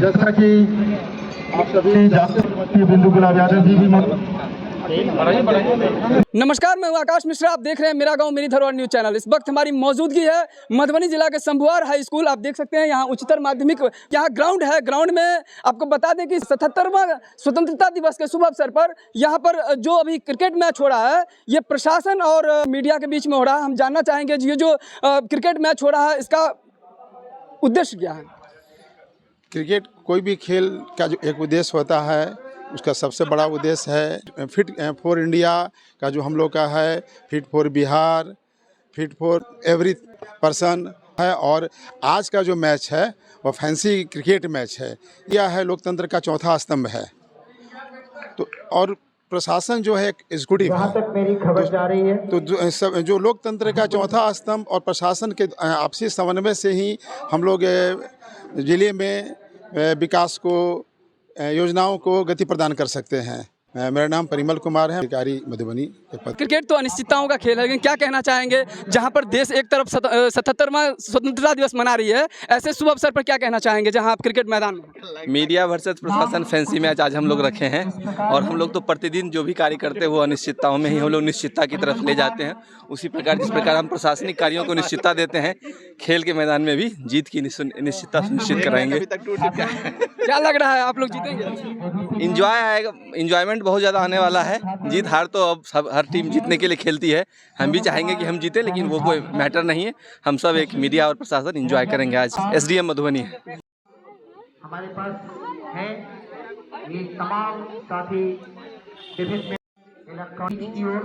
जैसा कि आप सभी जानते हैं बिंदु गुलाब यादव जी भी नमस्कार, मैं हूं आकाश मिश्रा। आप देख रहे हैं मेरा गांव मेरी धरोहर न्यूज चैनल। इस वक्त हमारी मौजूदगी है मधुबनी जिला के शंभुआर हाई स्कूल। आप देख सकते हैं यहाँ उच्चतर माध्यमिक यहाँ ग्राउंड है। ग्राउंड में आपको बता दें कि 77वां स्वतंत्रता दिवस के शुभ अवसर पर यहाँ पर जो अभी क्रिकेट मैच हो रहा है, ये प्रशासन और मीडिया के बीच में हो रहा है। हम जानना चाहेंगे ये जो क्रिकेट मैच हो रहा है, इसका उद्देश्य क्या है? क्रिकेट कोई भी खेल का जो एक उद्देश्य होता है, उसका सबसे बड़ा उद्देश्य है फिट फॉर इंडिया का जो हम लोग का है, fit for Bihar, fit for every person है। और आज का जो मैच है वो फैंसी क्रिकेट मैच है। यह है लोकतंत्र का चौथा स्तंभ है। तो और प्रशासन जो है एक एग्जीक्यूटिव है, तो जो लोकतंत्र का चौथा स्तंभ और प्रशासन के आपसी समन्वय से ही हम लोग जिले में विकास को योजनाओं को गति प्रदान कर सकते हैं। मेरा नाम परिमल कुमार है, अधिकारी मधुबनी के पद। क्रिकेट तो अनिश्चितताओं का खेल है, लेकिन क्या कहना चाहेंगे जहां पर देश एक तरफ 77वां स्वतंत्रता दिवस मना रही है, ऐसे शुभ अवसर पर क्या कहना चाहेंगे जहां आप क्रिकेट मैदान में? मीडिया वर्सेस प्रशासन फैंसी मैच आज हम लोग रखे हैं, और हम लोग तो प्रतिदिन जो भी कार्य करते हैं वो अनिश्चितताओं में ही हम लोग निश्चितता की तरफ ले जाते हैं। उसी प्रकार जिस प्रकार हम प्रशासनिक कार्यों को निश्चितता देते हैं, खेल के मैदान में भी जीत की निश्चितता सुनिश्चित कराएंगे। क्या लग रहा है, आप लोग जीतेंगे? इंजॉय आएगा, इंजॉयमेंट बहुत ज़्यादा आने वाला है। जीत हार तो अब सब हर टीम जीतने के लिए खेलती है। हम भी चाहेंगे कि हम जीते, लेकिन वो कोई मैटर नहीं है। हम सब एक मीडिया और प्रशासन इंजॉय करेंगे। आज SDM मधुबनी है। हमारे पास है ये तमाम साथी विभिन्न इलेक्ट्रॉनिक की ओर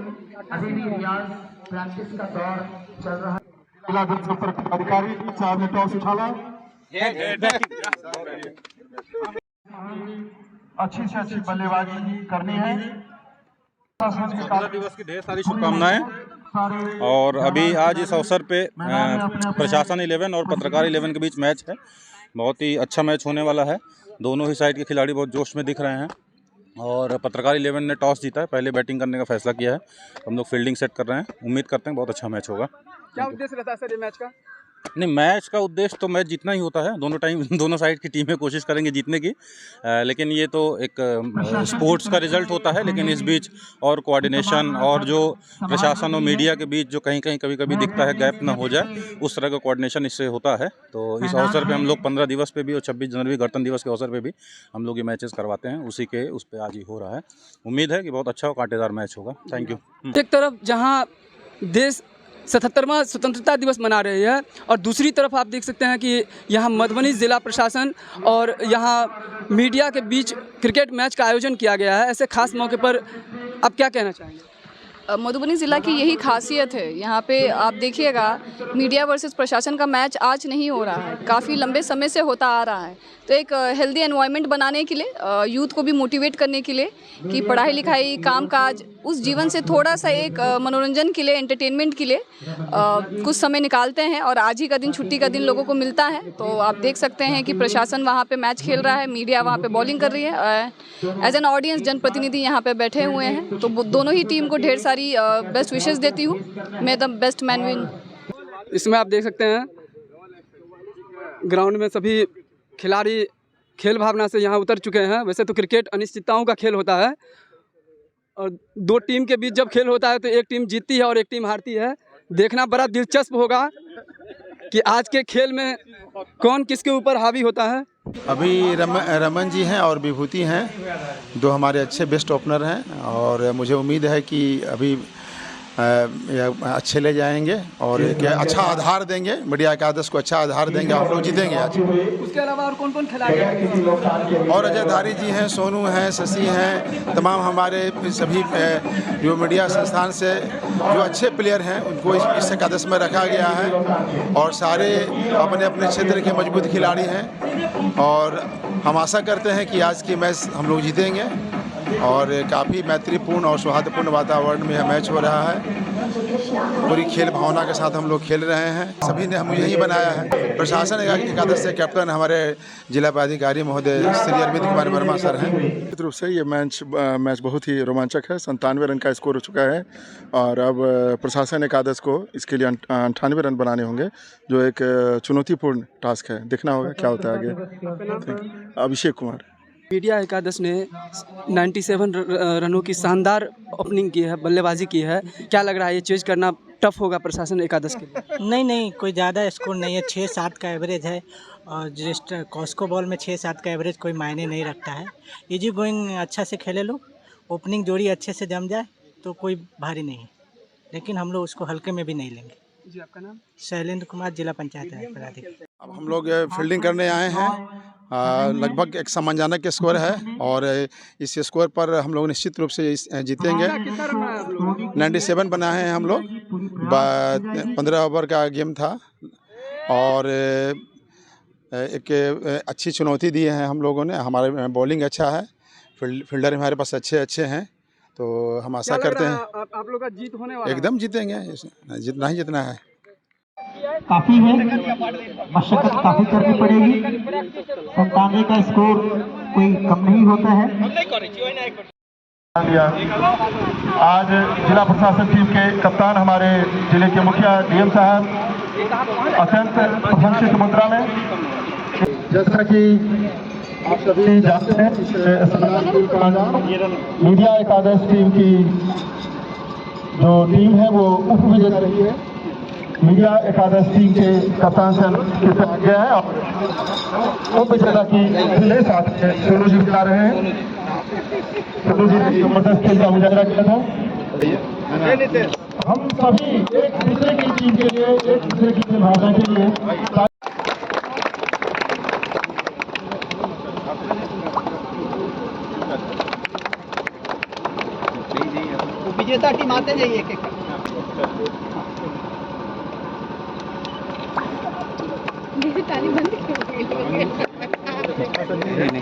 अभी भी रियाज प्रैक्टिस का दौर चल रहा है। जिला जनसंपर्क अधिकारी साहब ने टॉस उछाला। अच्छी से अच्छी बल्लेबाजी करनी है। स्वतंत्रता दिवस की ढेर सारी शुभकामनाएं। और अभी आज इस अवसर पे प्रशासन 11 और पत्रकार 11 के बीच मैच है। बहुत ही अच्छा मैच होने वाला है। दोनों ही साइड के खिलाड़ी बहुत जोश में दिख रहे हैं। और पत्रकार 11 ने टॉस जीता है, पहले बैटिंग करने का फैसला किया है। हम लोग फील्डिंग सेट कर रहे हैं, उम्मीद करते हैं बहुत अच्छा मैच होगा। क्या उद्देश्य रहता है सर ये मैच का? नहीं, मैच का उद्देश्य तो मैच जीतना ही होता है। दोनों साइड की टीमें कोशिश करेंगे जीतने की, लेकिन ये तो एक स्पोर्ट्स का रिजल्ट होता है। लेकिन इस बीच और कोऑर्डिनेशन और जो प्रशासन और मीडिया के बीच जो कहीं कहीं कभी दिखता है गैप ना हो जाए, उस तरह का कोऑर्डिनेशन इससे होता है। तो इस अवसर पे हम लोग 15 दिवस पे भी और 26 जनवरी गणतंत्र दिवस के अवसर पे भी हम लोग ये मैचेस करवाते हैं। उस पे आज ही हो रहा है। उम्मीद है कि बहुत अच्छा और कांटेदार मैच होगा। Thank you. एक तरफ जहाँ देश 77वां स्वतंत्रता दिवस मना रही है, और दूसरी तरफ आप देख सकते हैं कि यहाँ मधुबनी जिला प्रशासन और यहाँ मीडिया के बीच क्रिकेट मैच का आयोजन किया गया है। ऐसे खास मौके पर आप क्या कहना चाहेंगे? मधुबनी ज़िला की यही खासियत है। यहाँ पे आप देखिएगा मीडिया वर्सेस प्रशासन का मैच आज नहीं हो रहा है, काफ़ी लंबे समय से होता आ रहा है। तो एक हेल्दी एनवायरनमेंट बनाने के लिए, यूथ को भी मोटिवेट करने के लिए कि पढ़ाई लिखाई कामकाज उस जीवन से थोड़ा सा एक मनोरंजन के लिए, एंटरटेनमेंट के लिए कुछ समय निकालते हैं। और आज ही का दिन, छुट्टी का दिन लोगों को मिलता है। तो आप देख सकते हैं कि प्रशासन वहाँ पे मैच खेल रहा है, मीडिया वहाँ पे बॉलिंग कर रही है। एज एन ऑडियंस जनप्रतिनिधि यहाँ पे बैठे हुए हैं। तो दोनों ही टीम को ढेर सारी बेस्ट विशेस देती हूँ। मे द बेस्ट मैन विन। इसमें आप देख सकते हैं ग्राउंड में सभी खिलाड़ी खेल भावना से यहाँ उतर चुके हैं। वैसे तो क्रिकेट अनिश्चितताओं का खेल होता है, और दो टीम के बीच जब खेल होता है तो एक टीम जीतती है और एक टीम हारती है। देखना बड़ा दिलचस्प होगा कि आज के खेल में कौन किसके ऊपर हावी होता है। अभी रमन जी हैं और विभूति हैं, दो हमारे अच्छे बेस्ट ओपनर हैं। और मुझे उम्मीद है कि अभी अच्छे ले जाएंगे और एक अच्छा आधार देंगे, मीडिया एकादश को अच्छा आधार देंगे। आप लोग जीतेंगे आज। उसके अलावा और कौन कौन खिलाड़ी हैं? और अजय धारी जी हैं, सोनू हैं, शशि हैं, तमाम हमारे सभी जो मीडिया संस्थान से जो अच्छे प्लेयर हैं उनको इस एकादश में रखा गया है। और सारे अपने अपने क्षेत्र के मजबूत खिलाड़ी हैं। और हम आशा करते हैं कि आज की मैच हम लोग जीतेंगे। और काफ़ी मैत्रीपूर्ण और सौहार्दपूर्ण वातावरण में यह मैच हो रहा है। पूरी खेल भावना के साथ हम लोग खेल रहे हैं। सभी ने हम यही बनाया है। प्रशासन एकादश से कैप्टन हमारे जिला पदाधिकारी महोदय श्री अरविंद कुमार वर्मा सर हैं। निश्चित रूप से ये मैच बहुत ही रोमांचक है। 97 रन का स्कोर हो चुका है और अब प्रशासन एकादश को इसके लिए 98 रन बनाने होंगे, जो एक चुनौतीपूर्ण टास्क है। देखना होगा क्या होता है आगे। अभिषेक कुमार। मीडिया एकादश ने 97 रनों की शानदार ओपनिंग की है, बल्लेबाजी की है। क्या लग रहा है ये चेज करना टफ होगा प्रशासन एकादश के लिए? नहीं, कोई ज़्यादा स्कोर नहीं है। 6-7 का एवरेज है और जस्ट कॉस्को बॉल में 6-7 का एवरेज कोई मायने नहीं रखता है। इजी गोइंग अच्छा से खेले लो, ओपनिंग जोड़ी अच्छे से जम जाए तो कोई भारी नहीं है, लेकिन हम लोग उसको हल्के में भी नहीं लेंगे। जी, आपका नाम? शैलेंद्र कुमार, जिला पंचायत पदाधिकारी। अब हम लोग फील्डिंग करने आए हैं। लगभग एक सम्मानजनक स्कोर है और इस स्कोर पर हम लोग निश्चित रूप से जीतेंगे। 97 बनाए हैं हम लोग। 15 ओवर का गेम था और एक अच्छी चुनौती दी है हम लोगों ने। हमारे बॉलिंग अच्छा है, फील्डर हमारे पास अच्छे हैं, तो हम आशा करते हैं आप लोग का जीत होने वाला है? एकदम जीतेंगे। जितना ही जितना है। काफी है, मशक्कत काफी करनी पड़ेगी। 97 का स्कोर कोई कम नहीं होता है। आज जिला प्रशासन टीम के कप्तान हमारे जिले के मुखिया डीएम साहब अत्यंत प्रशंसित मुद्रा में, जैसा कि आप सभी जानते हैं, मीडिया एकादश टीम की जो टीम है वो उप विजेता रही है। मीडिया एकादश टीम के कप्तान से गया है और उप विजेता की जिले साथ सोनू जी बता रहे हैं। सोनू जी ने जबरदस्त खेल का मुजाहरा किया था। हम सभी एक दूसरे की टीम के लिए, एक दूसरे की भावना के लिए विजेता टीम आते जाइए एक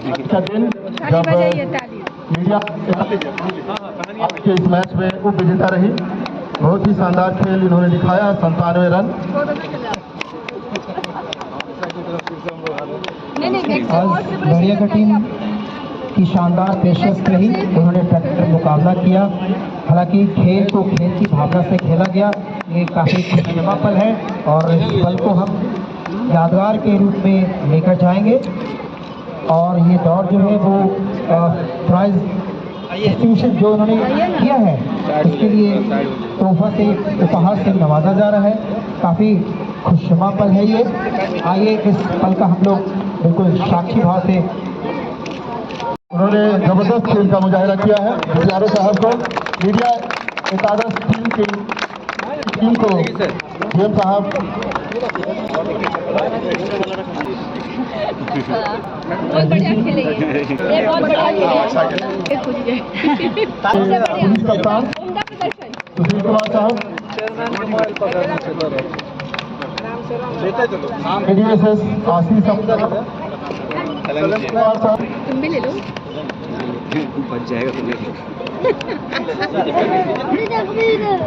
अच्छा दिन जब मीडिया के इस मैच में उप विजेता रही। बहुत ही शानदार खेल इन्होंने दिखाया। 97 रन। आज बढ़िया का टीम की शानदार पेशकश रही। उन्होंने टक्कर मुकाबला किया। हालांकि खेल को खेल की भावना से खेला गया। ये काफ़ी खुशनुमा पल है और इस पल को हम यादगार के रूप में लेकर जाएंगे। और ये दौर जो है वो प्राइज डिस्ट्रीब्यूशन जो उन्होंने किया है उसके लिए तोहफा से, उपहार से नवाजा जा रहा है। काफ़ी खुशनुमा पल है ये। आइए इस पल का हम लोग बिल्कुल साक्षी भाव से। उन्होंने जबरदस्त खेल का मुजाहरा किया है। प्यारे साहब को, मीडिया एकादश टीम को डीएम साहब बहुत बढ़िया खेले ये, बहुत बढ़िया पुलिस कप्तान सुशील कुमार साहब, एडीएसएस आशीष कुमार साहब, तुम भी ले लो। बच जाएगा तो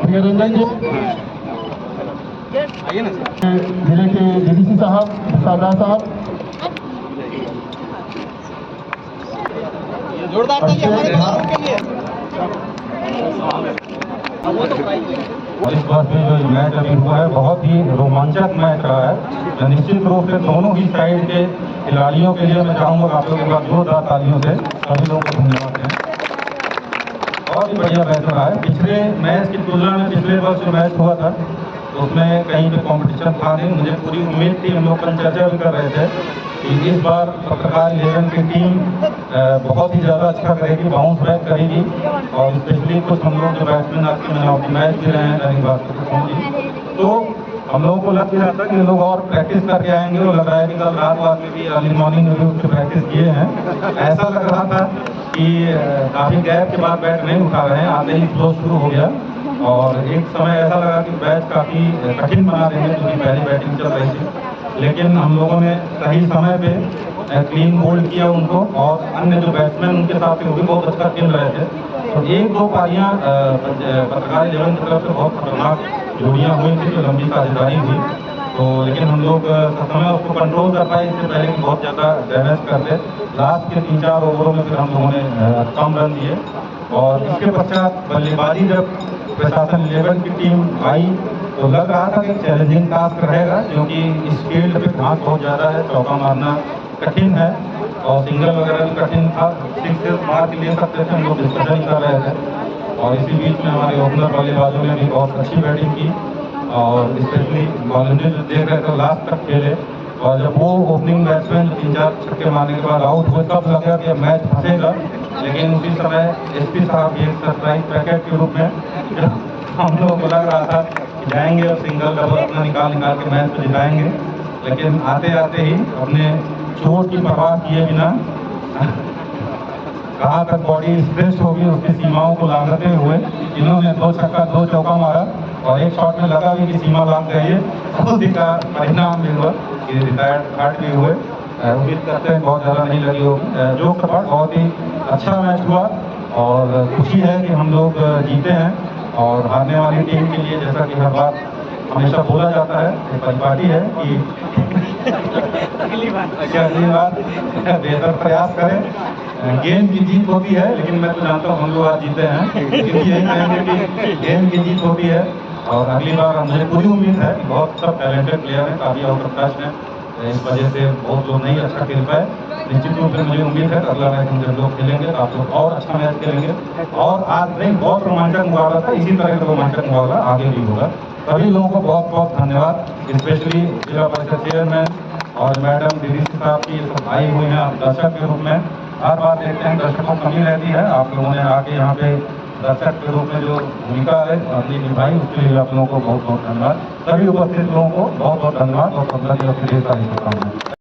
निरंजन जी, जिले के डीडीसी साहब, सरदार साहब, जोरदार ताली हमारे खिलाड़ियों के लिए। इस बार से जो मैच अभी हुआ है बहुत ही रोमांचक मैच रहा है। निश्चित रूप से दोनों ही साइड के खिलाड़ियों के लिए मैं चाहूँगा आप लोगों का जोरदार तालियों से सभी लोगों को धन्यवाद दें। बहुत ही बढ़िया मैच रहा है। पिछले मैच की तुलना में पिछले वर्ष जो मैच हुआ था उसमें कहीं भी कंपटीशन था नहीं। मुझे पूरी उम्मीद थी, हम लोग कल चर्चा भी कर रहे थे कि इस बार पत्रकार 11 की टीम बहुत ही ज़्यादा अच्छा करेगी, बाउंस बैक करेगी। और स्पेशली कुछ हम लोग जो बैट्समैन आपके मैन ऑफ द मैच भी रहे हैं रही बात तो हम लोगों को लग भी रहा था कि लोग और प्रैक्टिस करके आएंगे। और लग रहा है कि कल रात में भी अर्ली मॉर्निंग में भी उसकी प्रैक्टिस किए हैं। ऐसा लग रहा था कि काफ़ी गैप के बाद बैट नहीं उठा रहे हैं, आते ही फ्लो शुरू हो गया। और एक समय ऐसा लगा कि बैच काफ़ी कठिन बना देंगे क्योंकि पहली बैटिंग चल रही थी, लेकिन हम लोगों ने सही समय पे क्लीन बोल्ड किया उनको। और अन्य जो बैट्समैन उनके साथ थे वो भी बहुत अच्छा खेल रहे थे। तो एक दो पारियां पत्रकार 11 की तरफ से बहुत खतरनाक जोड़ियां हुई थी जो लंबी साझेदारी थी, तो लेकिन हम लोग समय उसको कंट्रोल कर पाए। इससे पहले कि बहुत ज़्यादा डैमेज कर दे, लास्ट के 3-4 ओवरों में फिर हम लोगों ने कम रन दिए। और इसके पश्चात बल्लेबाजी जब प्रशासन 11 की टीम आई तो लग रहा था कि चैलेंजिंग टास्क रहेगा, क्योंकि इस फील्ड पे घास बहुत ज़्यादा है, चौका मारना कठिन है और सिंगल वगैरह भी कठिन था। 6 मार के ले सकते थे, हम लोग डिस्कशन कर रहे थे। और इसी बीच में हमारे ओपनर बल्लेबाजों ने भी बहुत अच्छी बैटिंग की और स्पेशली बॉलर जो देख रहे थे लास्ट तक खेले। और जब वो ओपनिंग बैट्समैन 3-4 छक्के मारने के बाद आउट हुए तब लगा कि मैच फंसेगा, लेकिन उसी समय एसपी साहब भी एक सरप्राइज पैकेट के रूप में जब हम लोगों को लग रहा था कि जाएंगे और सिंगल डबल अपना निकाल के मैच को जिताएंगे, लेकिन आते आते ही अपने चोट की परवाह किए बिना कहाँ तक बॉडी स्ट्रेच होगी उसकी सीमाओं को लांघते हुए इन्होंने 2 छक्का 2 चौका मारा और एक शॉट में लगा भी कि सीमा लांघ गई है। उसी का परिणाम भी हुआ कि रिटायर्ड घाट भी हुए। उम्मीद करते हैं बहुत ज़्यादा नहीं लगी होगी। जो खबर बहुत ही अच्छा मैच हुआ और खुशी है कि हम लोग जीते हैं। और हारने वाली टीम के लिए जैसा कि हर बार हमेशा बोला जाता है, एक परिपाटी है कि अगली बार बेहतर प्रयास करें। गेम की जीत होती है, लेकिन मैं तो जानता हूँ हम लोग आज जीते हैं, लेकिन यही कहेंगे कि गेम की जीत होती है और अगली बार मुझे पूरी उम्मीद है कि बहुत सब टैलेंटेड प्लेयर हैं, काफ़ी आउट ऑफ टच हैं, इस वजह से बहुत लोग नहीं अच्छा खेल पाए। निश्चित रूप से मुझे उम्मीद है अगला मैच हम जब लोग खेलेंगे तो आप लोग और अच्छा मैच खेलेंगे। और आज नहीं, बहुत रोमांचक मुकाबला था, इसी तरह का रोमांचक मुकाबला आगे भी होगा। सभी लोगों को बहुत बहुत धन्यवाद, स्पेशली जिला परिषद चेयरमैन और मैडम डीडीसी साहब की सब आई हुए हैं दर्शक के रूप में। हर बार देखते हैं दर्शकों की कमी रहती है, आप लोगों ने आके यहाँ पे दर्शक के रूप में जो भूमिका है अपनी निभाई, उसके लिए आप लोगों को बहुत बहुत धन्यवाद। सभी उपस्थित लोगों को बहुत बहुत धन्यवाद और 15 दिवस के लिए सारी शुभकामनाएं।